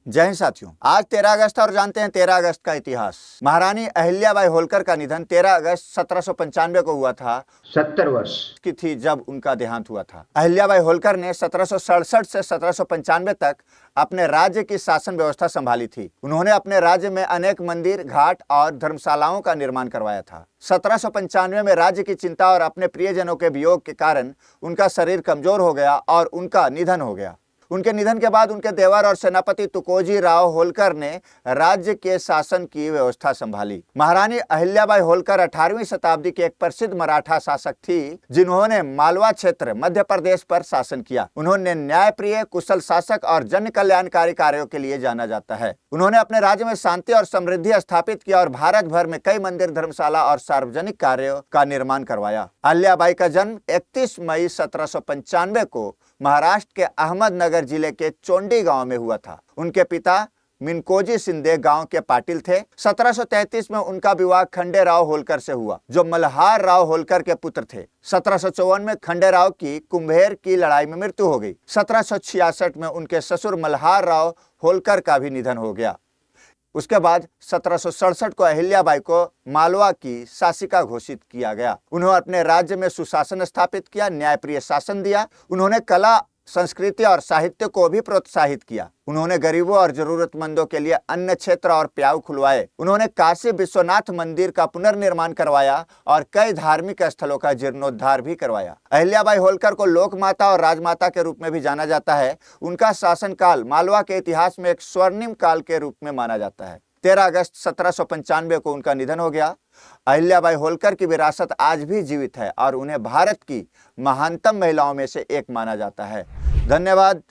जय हिंद साथियों, आज 13 अगस्त और जानते हैं 13 अगस्त का इतिहास। महारानी अहिल्याबाई होलकर का निधन 13 अगस्त 1795 को हुआ था। 70 वर्ष की थी जब उनका देहांत हुआ था। अहिल्याबाई होलकर ने 1767 से 1795 तक अपने राज्य की शासन व्यवस्था संभाली थी। उन्होंने अपने राज्य में अनेक मंदिर, घाट और धर्मशालाओं का निर्माण करवाया था। 1795 में राज्य की चिंता और अपने प्रियजनों के वियोग के कारण उनका शरीर कमजोर हो गया और उनका निधन हो गया। उनके निधन के बाद उनके देवर और सेनापति तुकोजी राव होलकर ने राज्य के शासन की व्यवस्था संभाली। महारानी अहिल्याबाई होलकर 18वीं शताब्दी के एक प्रसिद्ध मराठा शासक थी, जिन्होंने मालवा क्षेत्र मध्य प्रदेश पर शासन किया। उन्होंने न्यायप्रिय, कुशल शासक और जन कल्याणकारी कार्यों के लिए जाना जाता है। उन्होंने अपने राज्य में शांति और समृद्धि स्थापित किया और भारत भर में कई मंदिर, धर्मशाला और सार्वजनिक कार्यों का निर्माण करवाया। अहिल्याबाई का जन्म 31 मई 1795 को महाराष्ट्र के अहमदनगर जिले के चोंडी गांव में हुआ था। उनके पिता मिनकोजी शिंदे गांव के पाटिल थे। 1733 में उनका विवाह खंडेराव होलकर से हुआ, जो मल्हार राव होलकर के पुत्र थे। 1754 में खंडेराव की कुंभेर की लड़ाई में मृत्यु हो गई। 1766 में उनके ससुर मल्हार राव होलकर का भी निधन हो गया। उसके बाद 1767 को अहिल्याबाई को मालवा की शासिका घोषित किया गया। उन्होंने अपने राज्य में सुशासन स्थापित किया, न्यायप्रिय शासन दिया। उन्होंने कला, संस्कृति और साहित्य को भी प्रोत्साहित किया। उन्होंने गरीबों और जरूरतमंदों के लिए अन्न क्षेत्र और प्याऊ खुलवाए। उन्होंने काशी विश्वनाथ मंदिर का पुनर्निर्माण करवाया और कई धार्मिक स्थलों का जीर्णोद्धार भी करवाया। अहिल्याबाई होलकर को लोक माता और राजमाता के रूप में भी जाना जाता है। उनका शासनकाल मालवा के इतिहास में एक स्वर्णिम काल के रूप में माना जाता है। 13 अगस्त 1795 को उनका निधन हो गया। अहिल्याबाई होलकर की विरासत आज भी जीवित है और उन्हें भारत की महानतम महिलाओं में से एक माना जाता है। धन्यवाद।